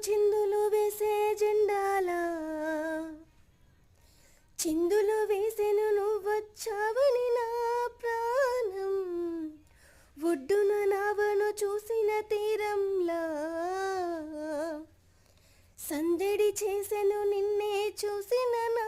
చిందులు వేసే జెండాలా చిందులు వేసెను నువ్వొచ్చావని నా ప్రాణం ఒడ్డున నావను చూసిన తీరంలా సందడి చేసెను నిన్నే చూసిన నా